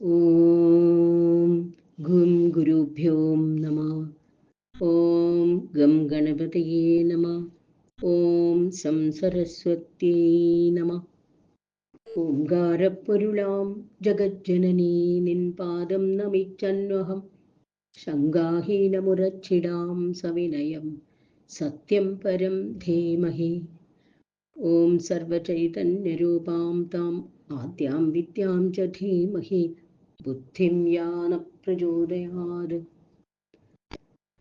ഓം ഗും ഗുരുഭ്യോ നമ. ഓം ഗം ഗണപതയേ നമ. ഓം സം സരസ്വത്യേ നമ. ഓംകാരപ്പൊരുളാം ജഗജ്ജനനീ നിൻ പാദം നമിച്ചന്വഹം. ശങ്കാഹീനമുരച്ചിടാം സവിനയം സത്യം പരം ധീമഹി. ഓം സർവചൈതന്യരൂപാം താം ആദ്യാം വിദ്യാം ച ധീമഹി ബുദ്ധിം യാന പ്രചോദയാത്.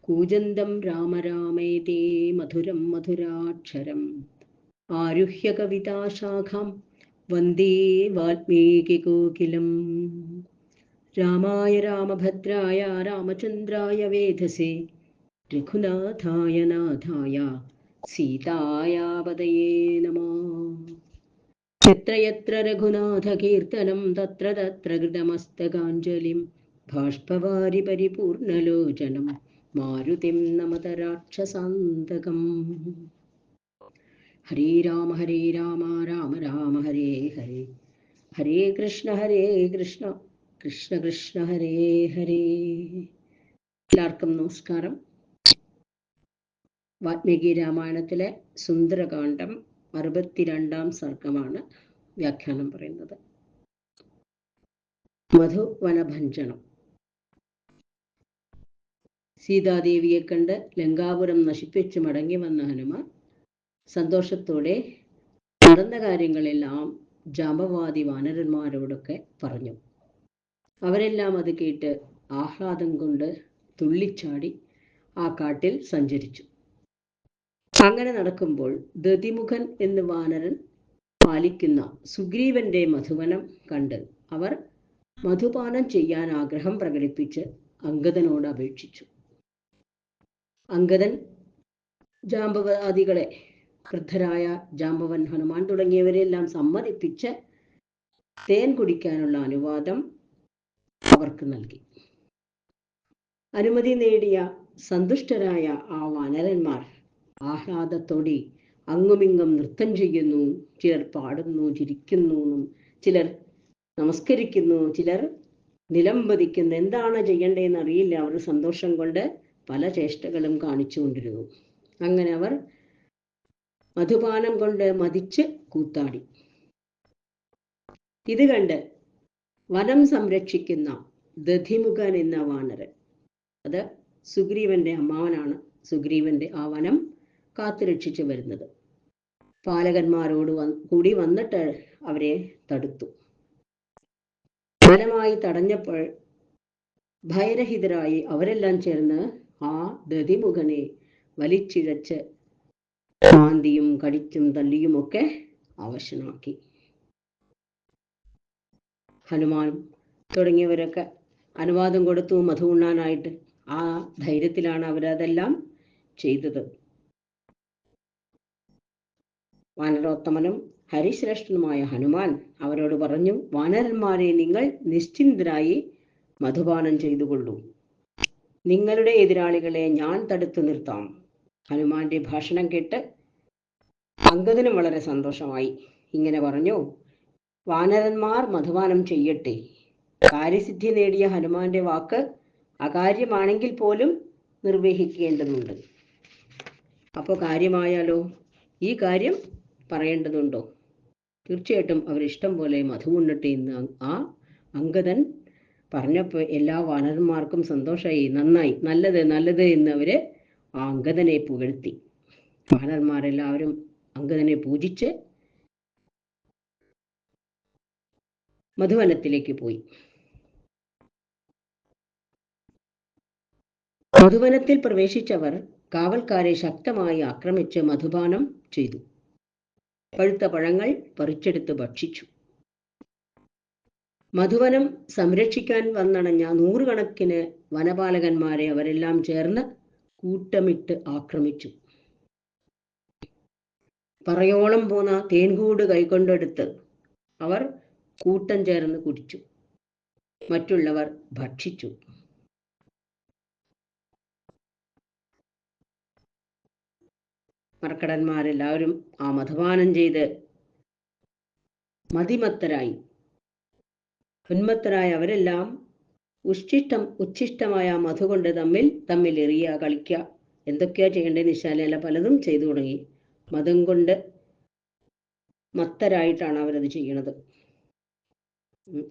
കൂജന്തം രാമ രാമേതി മധുരം മധുരാക്ഷരം ആരുഹ്യ കവിതാശാഖാം വന്ദേ വാൽമീകികോകിലം. രാമായ രാമഭദ്രായ രാമചന്ദ്രായ വേധസേ രഘുനാഥായ നാഥായ സീതായാ പതയേ നമഃ. യത്ര യത്ര രഘുനാഥകീർത്തനം തത്ര തത്ര കൃതമസ്തകാഞ്ജലിം ബാഷ്പവാരി പരിപൂർണലോചനം മാരുതിം നമത രാക്ഷസാന്തകം. ഹരേ രാമ രാമ രാമ ഹരേ ഹരേ, ഹരേ കൃഷ്ണ കൃഷ്ണ കൃഷ്ണ ഹരേ ഹരേ. എല്ലാവർക്കും നമസ്കാരം. വാൽമീകി രാമായണത്തിലെ സുന്ദരകാന്ഡം 62-ാം സർഗമാണ് വ്യാഖ്യാനം പറയുന്നത്. മധുവനഭഞ്ജനം. സീതാദേവിയെ കണ്ട് ലങ്കാപുരം നശിപ്പിച്ച് മടങ്ങി വന്ന ഹനുമാൻ സന്തോഷത്തോടെ നടന്ന കാര്യങ്ങളെല്ലാം ജാമ്പവാദി വാനരന്മാരോടൊക്കെ പറഞ്ഞു. അവരെല്ലാം അത് കേട്ട് ആഹ്ലാദം കൊണ്ട് തുള്ളിച്ചാടി ആ കാട്ടിൽ സഞ്ചരിച്ചു. അങ്ങനെ നടക്കുമ്പോൾ ദതിമുഖൻ എന്ന് വാനരൻ പാലിക്കുന്ന സുഗ്രീവന്റെ മധുവനം കണ്ട് അവർ മധുപാനം ചെയ്യാൻ ആഗ്രഹം പ്രകടിപ്പിച്ച് അംഗദനോട് അപേക്ഷിച്ചു. അംഗദൻ ജാമ്പവാദികളെ, വൃദ്ധരായ ജാമ്പവൻ, ഹനുമാൻ തുടങ്ങിയവരെല്ലാം സമ്മതിപ്പിച്ച് തേൻ കുടിക്കാനുള്ള അനുവാദം അവർക്ക് നൽകി. അനുമതി നേടിയ സന്തുഷ്ടരായ ആ വാനരന്മാർ ആഹ്ലാദത്തോടെ അങ്ങുമിങ്ങും നൃത്തം ചെയ്യുന്നു. ചിലർ പാടുന്നു, ചിരിക്കുന്നു, ചിലർ നമസ്കരിക്കുന്നു, ചിലർ നിലംപതിക്കുന്നു. എന്താണ് ചെയ്യേണ്ടതെന്ന് അറിയില്ല. അവർ സന്തോഷം കൊണ്ട് പല ചേഷ്ടകളും കാണിച്ചുകൊണ്ടിരുന്നു. അങ്ങനെ അവർ മധുപാനം കൊണ്ട് മതിച്ച് കൂത്താടി. ഇത് കണ്ട് വനം സംരക്ഷിക്കുന്ന ദധിമുഖൻ എന്ന വാനരൻ, അത് സുഗ്രീവന്റെ അമ്മാവനാണ്, സുഗ്രീവന്റെ ആ വനം കാത്തുരക്ഷിച്ചു വരുന്നത്, പാലകന്മാരോട് കൂടി വന്നിട്ട് അവരെ തടുത്തു. ബലമായി തടഞ്ഞപ്പോൾ ഭയരഹിതരായി അവരെല്ലാം ചേർന്ന് ആ ദതിമുഖനെ വലിച്ചിഴച്ച് മാന്തിയും കടിച്ചും തല്ലിയുമൊക്കെ അവശനാക്കി. ഹനുമാൻ തുടങ്ങിയവരൊക്കെ അനുവാദം കൊടുത്തു മധു ഉണ്ണാനായിട്ട്. ആ ധൈര്യത്തിലാണ് അവരതെല്ലാം ചെയ്തത്. വാനരോത്തമനും ഹരിശ്രേഷ്ഠനുമായ ഹനുമാൻ അവരോട് പറഞ്ഞു, വാനരന്മാരെ, നിങ്ങൾ നിശ്ചിന്തരായി മധുപാനം ചെയ്തുകൊള്ളൂ. നിങ്ങളുടെ എതിരാളികളെ ഞാൻ തടുത്തു നിർത്താം. ഹനുമാന്റെ ഭാഷണം കേട്ട് അംഗദനും വളരെ സന്തോഷമായി. ഇങ്ങനെ പറഞ്ഞു, വാനരന്മാർ മധുപാനം ചെയ്യട്ടെ. കാര്യസിദ്ധി നേടിയ ഹനുമാന്റെ വാക്ക് അകാര്യമാണെങ്കിൽ പോലും നിർവഹിക്കേണ്ടതുണ്ട്. അപ്പോൾ കാര്യമായാലോ? ഈ കാര്യം പറയേണ്ടതുണ്ടോ? തീർച്ചയായിട്ടും അവരിഷ്ടം പോലെ മധു ഉണ്ണട്ടെ എന്ന് ആ അംഗദൻ പറഞ്ഞപ്പോൾ എല്ലാ വാനരന്മാർക്കും സന്തോഷമായി. നന്നായി, നല്ലത് നല്ലത് എന്ന് അവര് ആ അംഗദനെ പുകഴ്ത്തി. വാനരന്മാരെല്ലാവരും അംഗദനെ പൂജിച്ച് മധുവനത്തിലേക്ക് പോയി. മധുവനത്തിൽ പ്രവേശിച്ചവർ കാവൽക്കാരെ ശക്തമായി ആക്രമിച്ച് മധുപാനം ചെയ്തു. പഴുത്ത പഴങ്ങൾ പറിച്ചെടുത്ത് ഭക്ഷിച്ചു. മധുവനം സംരക്ഷിക്കാൻ വന്നണഞ്ഞ 100 കണക്കിന് വനപാലകന്മാരെ അവരെല്ലാം ചേർന്ന് കൂട്ടമിട്ട് ആക്രമിച്ചു. പറയോളം പോന്ന തേൻകൂട് കൈകൊണ്ടെടുത്ത് അവർ കൂട്ടം ചേർന്ന് കുടിച്ചു. മറ്റുള്ളവർ ഭക്ഷിച്ചു. മറക്കടന്മാരെല്ലാവരും ആ മധുപാനം ചെയ്ത് മതിമത്തരായി. ഉന്മത്തരായ അവരെല്ലാം ഉച്ഛിഷ്ടമായ മധു കൊണ്ട് തമ്മിൽ എറിയുക, കളിക്കുക, എന്തൊക്കെയാ ചെയ്യേണ്ടതെന്ന് വെച്ചാൽ അല്ല പലതും ചെയ്തു തുടങ്ങി. മതം കൊണ്ട് മത്തരായിട്ടാണ് അവരത് ചെയ്യണത്.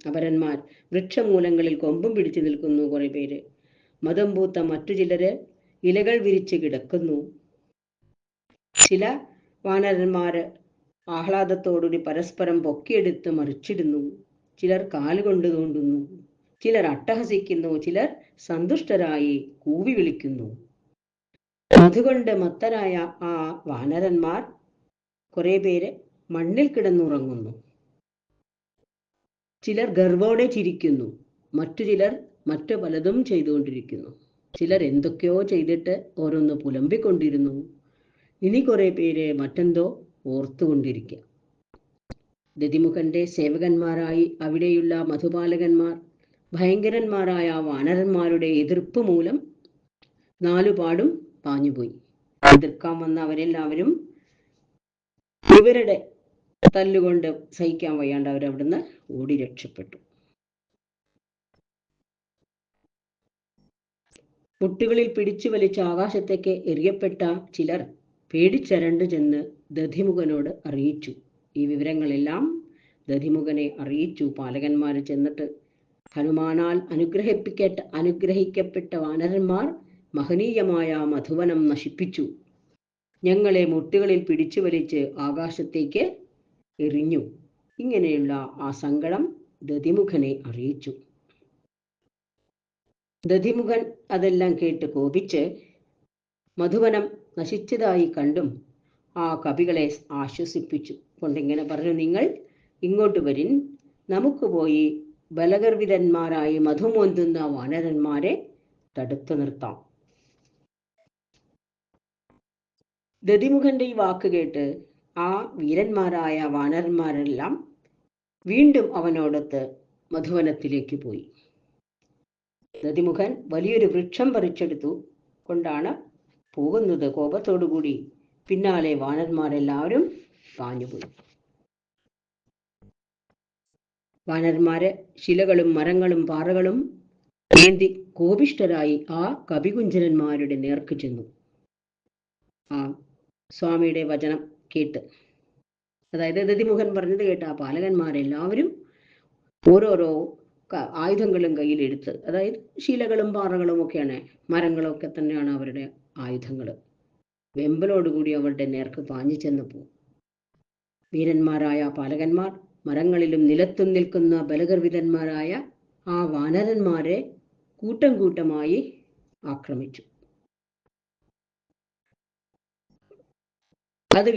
അപരന്മാർ വൃക്ഷമൂലങ്ങളിൽ കൊമ്പും പിടിച്ചു നിൽക്കുന്നു. കുറെ പേര് മതം പൂത്ത മറ്റു ചിലര് ഇലകൾ വിരിച്ച് കിടക്കുന്നു. ചില വാനരന്മാര് ആഹ്ലാദത്തോടുകൂടി പരസ്പരം പൊക്കിയെടുത്ത് മറിച്ചിടുന്നു. ചിലർ കാലുകൊണ്ട് തോണ്ടുന്നു, ചിലർ അട്ടഹസിക്കുന്നു, ചിലർ സന്തുഷ്ടരായി കൂവി വിളിക്കുന്നു. അതുകൊണ്ട് മത്തരായ ആ വാനരന്മാർ കുറെ പേര് മണ്ണിൽ കിടന്നുറങ്ങുന്നു. ചിലർ ഗർവോടെ ചിരിക്കുന്നു, മറ്റു ചിലർ മറ്റു പലതും ചെയ്തുകൊണ്ടിരിക്കുന്നു. ചിലർ എന്തൊക്കെയോ ചെയ്തിട്ട് ഓരോന്ന് പുലമ്പിക്കൊണ്ടിരുന്നു. ഇനി കുറെ പേര് മറ്റെന്തോ ഓർത്തുകൊണ്ടിരിക്കുക. ദതിമുഖന്റെ സേവകന്മാരായി അവിടെയുള്ള മധുപാലകന്മാർ ഭയങ്കരന്മാരായ വാനരന്മാരുടെ എതിർപ്പ് മൂലം നാലുപാടും പാഞ്ഞുപോയി. എതിർക്കാൻ വന്ന അവരെല്ലാവരും ഇവരുടെ തല്ലുകൊണ്ട് സഹിക്കാൻ വയ്യാണ്ട് അവരവിടുന്ന് ഓടി രക്ഷപ്പെട്ടു. മുട്ടുകളിൽ പിടിച്ചു വലിച്ച് ആകാശത്തേക്ക് എറിയപ്പെട്ട ചിലർ പേടിച്ചരണ്ടു ചെന്ന് ദധിമുഖനോട് അറിയിച്ചു. ഈ വിവരങ്ങളെല്ലാം ദധിമുഖനെ അറിയിച്ചു. പാലകന്മാർ ചെന്നിട്ട് ഹനുമാനാൽ അനുഗ്രഹിക്കപ്പെട്ട വാനരന്മാർ മഹനീയമായ മധുവനം നശിപ്പിച്ചു, ഞങ്ങളെ മുട്ടുകളിൽ പിടിച്ചു വലിച്ച് ആകാശത്തേക്ക് എറിഞ്ഞു. ഇങ്ങനെയുള്ള ആ സങ്കടം ദതിമുഖനെ അറിയിച്ചു. ദതിമുഖൻ അതെല്ലാം കേട്ട് കോപിച്ച് മധുവനം നശിച്ചതായി കണ്ടും ആ കവികളെ ആശ്വസിപ്പിച്ചു കൊണ്ടിങ്ങനെ പറഞ്ഞു, നിങ്ങൾ ഇങ്ങോട്ട് വരിൻ, നമുക്ക് പോയി ബലഗർവിതന്മാരായി മധുമോന്തുന്ന വാനരന്മാരെ തടുത്തു നിർത്താം. ദതിമുഖന്റെ ഈ വാക്ക് കേട്ട് ആ വീരന്മാരായ വാനരന്മാരെല്ലാം വീണ്ടും അവനോടൊത്ത് മധുവനത്തിലേക്ക് പോയി. ദതിമുഖൻ വലിയൊരു വൃക്ഷം പറിച്ചെടുത്തു കൊണ്ടാണ് പോകുന്നത്. കോപത്തോടുകൂടി പിന്നാലെ വാനന്മാരെല്ലാവരും പാഞ്ഞുപോയി. വാനന്മാര് ശിലകളും മരങ്ങളും പാറകളും ഏന്തി കോപിഷ്ഠരായി ആ കവികുഞ്ചരന്മാരുടെ നേർക്ക് ചെന്നു. ആ സ്വാമിയുടെ വചനം കേട്ട്, അതായത് ദതിമുഖൻ പറഞ്ഞത് കേട്ട് ആ പാലകന്മാരെല്ലാവരും ഓരോരോ ആയുധങ്ങളും കയ്യിലെടുത്ത്, അതായത് ശിലകളും പാറകളും ഒക്കെയാണ്, മരങ്ങളൊക്കെ തന്നെയാണ് അവരുടെ ആയുധങ്ങൾ, വെമ്പലോടുകൂടി അവരുടെ നേർക്ക് പാഞ്ഞു ചെന്നപ്പോൾ വീരന്മാരായ പാലകന്മാർ മരങ്ങളിലും നിലത്തും നിൽക്കുന്ന ബലഗർവിതന്മാരായ ആ വാനരന്മാരെ കൂട്ടം കൂട്ടമായി ആക്രമിച്ചു. അത്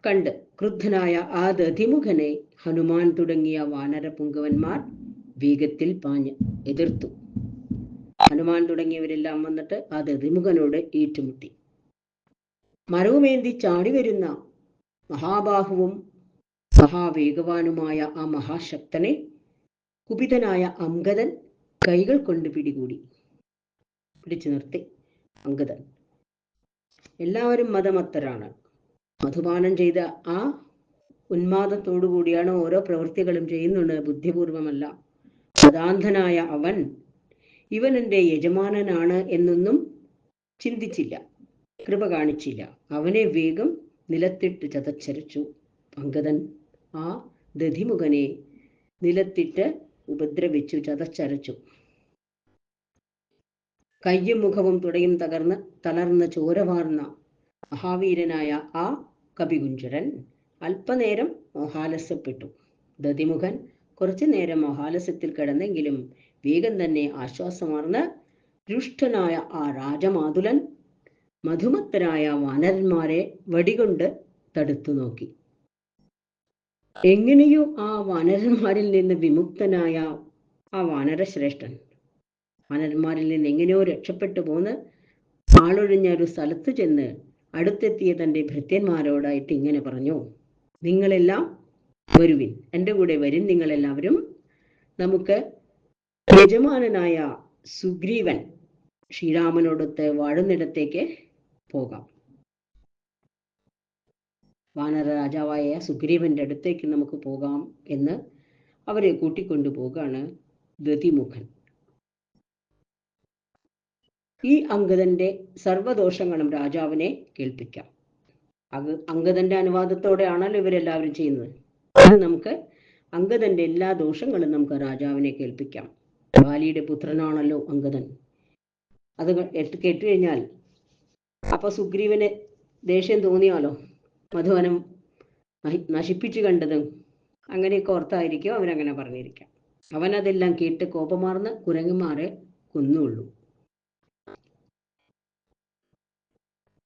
കണ്ട് ക്രുദ്ധനായ ആ ദതിമുഖനെ ഹനുമാൻ തുടങ്ങിയ വാനര പുങ്കവന്മാർ വേഗത്തിൽ പാഞ്ഞ് എതിർത്തു. ഹനുമാൻ തുടങ്ങിയവരെല്ലാം വന്നിട്ട് ആ ദതിമുഖനോട് ഏറ്റുമുട്ടി. മരവുമേന്തി ചാടി വരുന്ന മഹാബാഹുവും മഹാവേഗവാനുമായ ആ മഹാശക്തനെ കുപിതനായ അംഗദൻ കൈകൾ കൊണ്ട് പിടിച്ചു നിർത്തി. അംഗദൻ, എല്ലാവരും മതമത്തരാണ്. മധുപാനം ചെയ്ത ആ ഉന്മാദത്തോടു കൂടിയാണ് ഓരോ പ്രവൃത്തികളും ചെയ്യുന്നുണ്ട്, ബുദ്ധിപൂർവമല്ല. മതാന്ധനായ ഇവൻ എൻ്റെ യജമാനനാണ് എന്നൊന്നും ചിന്തിച്ചില്ല, കൃപ കാണിച്ചില്ല. അവനെ വേഗം നിലത്തിട്ട് ചതച്ചരച്ചു. അംഗദൻ ആ ദതിമുഖനെ നിലത്തിട്ട് ഉപദ്രവിച്ചു, ചതച്ചരച്ചു. കയ്യും മുഖവും തുടയും തളർന്ന് ചോരവാർന്ന മഹാവീരനായ ആ കവികുഞ്ചരൻ അല്പനേരം മോഹാലസ്യപ്പെട്ടു. ദതിമുഖൻ കുറച്ചു നേരം മോഹാലസ്യത്തിൽ കിടന്നെങ്കിലും വേഗം തന്നെ ആശ്വാസമാർന്ന് രുഷ്ടനായ ആ രാജമാതുലൻ മധുമത്തരായ വാനരന്മാരെ വടികൊണ്ട് തടുത്തു നോക്കി. എങ്ങനെയോ ആ വാനരന്മാരിൽ നിന്ന് വിമുക്തനായ ആ വാനരശ്രേഷ്ഠൻ വാനരന്മാരിൽ നിന്ന് എങ്ങനെയോ രക്ഷപ്പെട്ടു പോന്ന് ആളൊഴിഞ്ഞ ഒരു സ്ഥലത്ത് ചെന്ന് അടുത്തെത്തിയ തൻ്റെ ഭൃത്യന്മാരോടായിട്ട് ഇങ്ങനെ പറഞ്ഞു, നിങ്ങളെല്ലാം വരുവിൻ, എൻ്റെ കൂടെ വരും നിങ്ങളെല്ലാവരും. നമുക്ക് യജമാനനായ സുഗ്രീവൻ ശ്രീരാമനോടൊത്ത് വാഴുന്നിടത്തേക്ക് പോകാം. വാനര രാജാവായ സുഗ്രീവന്റെ അടുത്തേക്ക് നമുക്ക് പോകാം എന്ന് അവരെ കൂട്ടിക്കൊണ്ടു പോകാണ്. ദതിമുഖൻ. ഈ അംഗദന്റെ സർവദോഷങ്ങളും രാജാവിനെ കേൾപ്പിക്കാം. അംഗദന്റെ അനുവാദത്തോടെയാണല്ലോ ഇവരെല്ലാവരും ചെയ്യുന്നത്. അത് നമുക്ക് അംഗദന്റെ എല്ലാ ദോഷങ്ങളും നമുക്ക് രാജാവിനെ കേൾപ്പിക്കാം. ബാലിയുടെ പുത്രനാണല്ലോ അംഗദൻ. അത് കേട്ടു കഴിഞ്ഞാൽ അപ്പൊ സുഗ്രീവന് ദേഷ്യം തോന്നിയാലോ, മധുവനം നശിപ്പിച്ചു കണ്ടതും അങ്ങനെയൊക്കെ ഓർത്തായിരിക്കും അവനങ്ങനെ പറഞ്ഞിരിക്കാം. അവനതെല്ലാം കേട്ട് കോപമാർന്ന് കുരങ്ങന്മാരെ കൊന്നുള്ളൂ.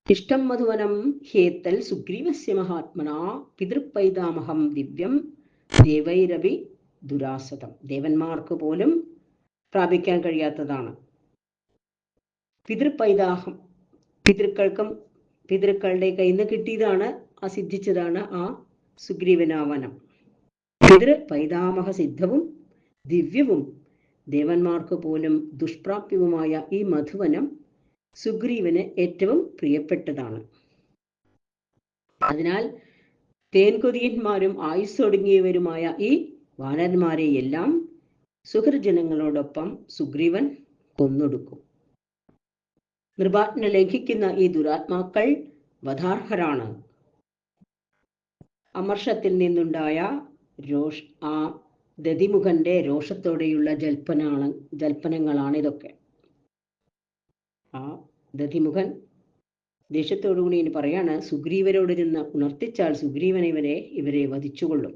ഇഷ്ടം മധുവനം ഹേത്തൽ സുഗ്രീവസ്യ മഹാത്മന പിതൃപൈതാമഹം ദിവ്യം ദേവൈരവി ദുരാസതം. ദേവന്മാർക്ക് പോലും പ്രാപിക്കാൻ കഴിയാത്തതാണ് പിതൃപൈതാഹം. പിതൃക്കളുടെ കയ്യിൽ നിന്ന് കിട്ടിയതാണ്, ആ സിദ്ധിച്ചതാണ് ആ സുഗ്രീവനാവനം. പിതൃപൈതാമഹ സിദ്ധവും ദിവ്യവും ദേവന്മാർക്ക് പോലും ദുഷ്പ്രാപ്യവുമായ ഈ മധുവനം സുഗ്രീവന് ഏറ്റവും പ്രിയപ്പെട്ടതാണ്. അതിനാൽ തേൻകൊതിയന്മാരും ആയുസ്സൊടുങ്ങിയവരുമായ ഈ വാനന്മാരെയെല്ലാം സുഹൃജനങ്ങളോടൊപ്പം സുഗ്രീവൻ കൊന്നൊടുക്കും. നിർവാജ്ഞ ലംഘിക്കുന്ന ഈ ദുരാത്മാക്കൾ വധാർഹരാണ്. അമർഷത്തിൽ നിന്നുണ്ടായ ആ ദതിമുഖന്റെ രോഷത്തോടെയുള്ള ജൽപ്പനങ്ങളാണിതൊക്കെ. ആ ദതിമുഖൻ ദേഷ്യത്തോടുകൂടി ഇനി പറയാണ്, സുഗ്രീവരോടിരുന്ന് ഉണർത്തിച്ചാൽ സുഗ്രീവൻ ഇവരെ വധിച്ചുകൊള്ളും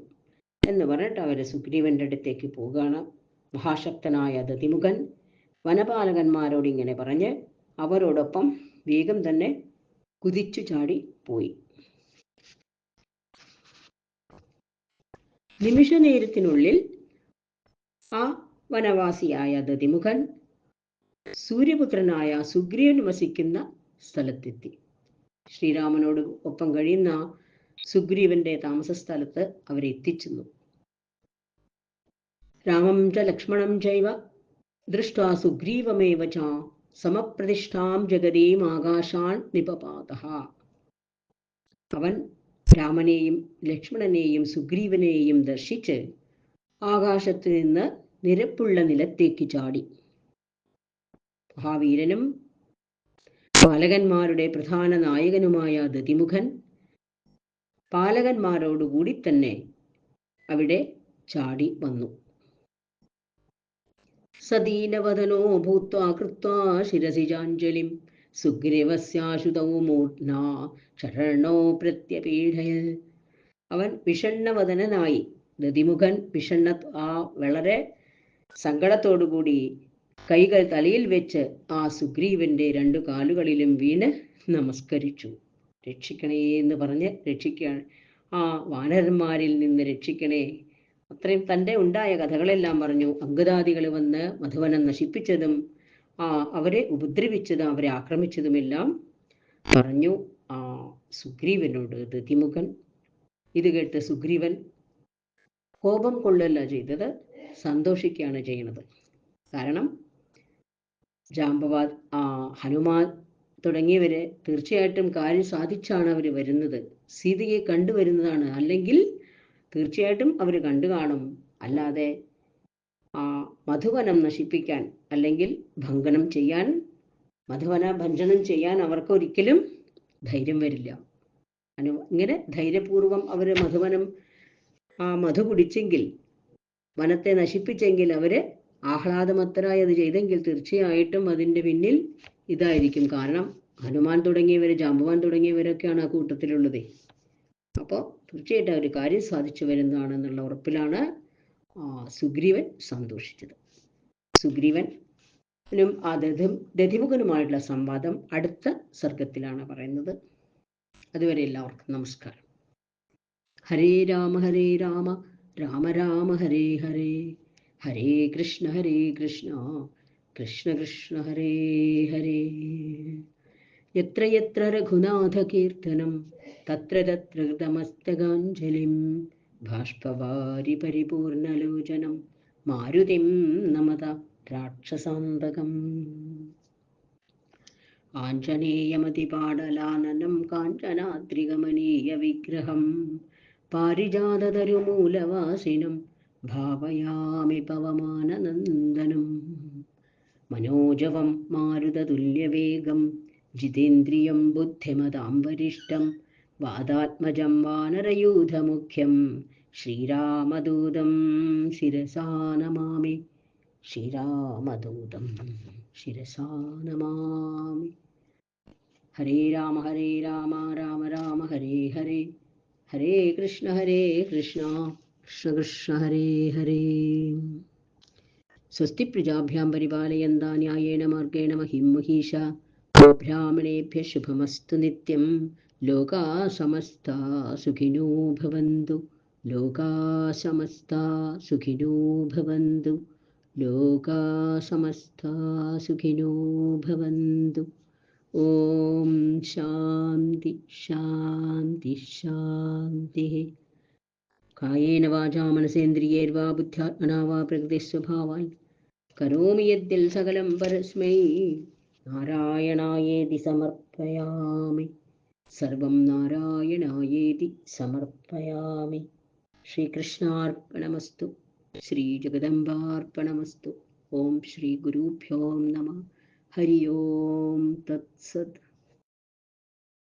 എന്ന് പറഞ്ഞിട്ട് അവര് സുഗ്രീവന്റെ അടുത്തേക്ക് പോവുകയാണ്. മഹാശക്തനായ ദതിമുഖൻ വനപാലകന്മാരോട് ഇങ്ങനെ പറഞ്ഞ് അവരോടൊപ്പം വേഗം തന്നെ കുതിച്ചു ചാടി പോയി. നിമിഷ നേരത്തിനുള്ളിൽ ആ വനവാസിയായ ദതിമുഖൻ സൂര്യപുത്രനായ സുഗ്രീവൻ വസിക്കുന്ന സ്ഥലത്തെത്തി. ശ്രീരാമനോട് ഒപ്പം കഴിയുന്ന സുഗ്രീവന്റെ താമസ സ്ഥലത്ത് അവരെത്തിച്ചെന്നു. രാമം ച ലക്ഷ്മണം ചൈവ ദൃഷ്ട്വാ സുഗ്രീവമേവ ച സമപ്രതിഷ്ഠാം ജഗതീം ആകാശാൻ നിപപാതഃ. അവൻ രാമനെയും ലക്ഷ്മണനെയും സുഗ്രീവനെയും ദർശിച്ച് ആകാശത്ത് നിന്ന് നിരപ്പുള്ള നിലത്തേക്ക് ചാടി. മഹാവീരനും പാലകന്മാരുടെ പ്രധാന നായകനുമായ ദതിമുഖൻ പാലകന്മാരോടുകൂടി തന്നെ അവിടെ ചാടി വന്നു. സദീനവദനോ ഭൂത്വാ കൃത്വാ ശിരസിജാഞ്ജലിം സുഗ്രീവസ്യാശുതൗ മൂർധ്നാ ശരണോ പ്രത്യപീഡയൽ. അവൻ വിഷണ്ണവദനായി, ദതിമുഖൻ വളരെ സങ്കടത്തോടുകൂടി കൈകൾ തലയിൽ വെച്ച് ആ സുഗ്രീവന്റെ 2 കാലുകളിലും വീണ് നമസ്കരിച്ചു. രക്ഷിക്കണേ എന്ന് പറഞ്ഞ് രക്ഷിക്കാൻ, ആ വാനരന്മാരിൽ നിന്ന് രക്ഷിക്കണേ. അത്രയും തൻ്റെ ഉണ്ടായ കഥകളെല്ലാം പറഞ്ഞു. അംഗദാദികൾ വന്ന് മധുവനം നശിപ്പിച്ചതും അവരെ ഉപദ്രവിച്ചതും അവരെ ആക്രമിച്ചതുമെല്ലാം പറഞ്ഞു ആ സുഗ്രീവനോട് ദതിമുഖൻ. ഇത് കേട്ട് സുഗ്രീവൻ കോപം കൊള്ളല്ല ചെയ്തത്, സന്തോഷിക്കുകയാണ് ചെയ്യുന്നത്. കാരണം ജാംബവാദ്, ഹനുമാൻ തുടങ്ങിയവര് തീർച്ചയായിട്ടും കാര്യം സാധിച്ചാണ് അവർ വരുന്നത്. സീതയെ കണ്ടുവരുന്നതാണ്. അല്ലെങ്കിൽ തീർച്ചയായിട്ടും അവർ കണ്ടു കാണും. അല്ലാതെ മധുവനം നശിപ്പിക്കാൻ അല്ലെങ്കിൽ ഭംഗനം ചെയ്യാൻ, മധുവന ഭഞ്ജനം ചെയ്യാൻ അവർക്കൊരിക്കലും ധൈര്യം വരില്ല. ഇങ്ങനെ ധൈര്യപൂർവം അവർ മധു കുടിച്ചെങ്കിൽ, വനത്തെ നശിപ്പിച്ചെങ്കിൽ, അവര് ആഹ്ലാദമത്തരായി അത് ചെയ്തെങ്കിൽ തീർച്ചയായിട്ടും അതിൻ്റെ പിന്നിൽ ഇതായിരിക്കും. കാരണം ഹനുമാൻ തുടങ്ങിയവര്, ജാമ്പവാൻ തുടങ്ങിയവരൊക്കെയാണ് ആ കൂട്ടത്തിലുള്ളത്. അപ്പോൾ തീർച്ചയായിട്ടും ഒരു കാര്യം സാധിച്ചു വരുന്നതാണെന്നുള്ള ഉറപ്പിലാണ് സുഗ്രീവൻ സന്തോഷിച്ചത്. സുഗ്രീവനും ആ ദതിമുഖനുമായിട്ടുള്ള സംവാദം അടുത്ത സർഗത്തിലാണ് പറയുന്നത്. അതുവരെ എല്ലാവർക്കും നമസ്കാരം. ഹരേ രാമ രാമ രാമ ഹരേ ഹരേ, ഹരേ കൃഷ്ണ കൃഷ്ണ കൃഷ്ണ ഹരേ ഹരേ. യത്ര യത്ര രഘുനാഥ കീർത്തനം തത്ര തത്ര കൃതമസ്തകാഞ്ജലിം ബാഷ്പവാരി പരിപൂർണലോചനം മാരുതിം നമത രാക്ഷസാന്തകം. ആഞ്ജനേയമതിപാടലാനനം കാഞ്ചനാദ്രികമനീയ വിഗ്രഹം പാരിജാതതരുമൂലവാസിനം ഭാവയാമി പവമാനനന്ദനം. മനോജവം മാരുതതുല്യവേഗം ജിതേന്ദ്രിയം ബുദ്ധിമതാം വരിഷ്ടം വാതാത്മജം വാനരയൂഥമുഖ്യം ശ്രീരാമദൂതം ശിരസാ നമാമി. ശ്രീരാമദൂതം ശിരസാ നമാമി. ഹരേ രാമ രാമ രാമ ഹരേ ഹരേ, ഹരേ കൃഷ്ണ കൃഷ്ണ കൃഷ്ണ ഹരേ ഹരേ. സ്വസ്തി പ്രജാഭ്യാം പരിപാലയന്താ ന്യായേന മാർഗേണ മഹിം മഹീഷാ. ഗോബ്രാഹ്മണേഭ്യഃ ശുഭമസ്തു നിത്യം. ലോകാ സമസ്താ സുഖിനോ ഭവന്തു. ലോകാ സമസ്താ സുഖിനോ ഭവന്തു. ലോകാ സമസ്താ സുഖിനോ ഭവന്തു. ഓം ശാന്തി ശാന്തി ശാന്തി. കായേന വാചാ മനസേന്ദ്രിയേർവാ ബുദ്ധ്യാത്മനാ വാ പ്രകൃതിസ്വഭാവാൻ കരോമി യദ്യൽ സകലം പരസ്മൈ നാരായണായേതി സമർപ്പയാമി. സർവം നാരായണായേതി സമർപ്പയാമി. ശ്രീകൃഷ്ണാർപ്പണമസ്തു. ശ്രീജഗദംബാർപ്പണമസ്തു. ഓം ശ്രീ ഗുരുഭ്യോ നമഃ. ഹരി ഓം തത്സത്.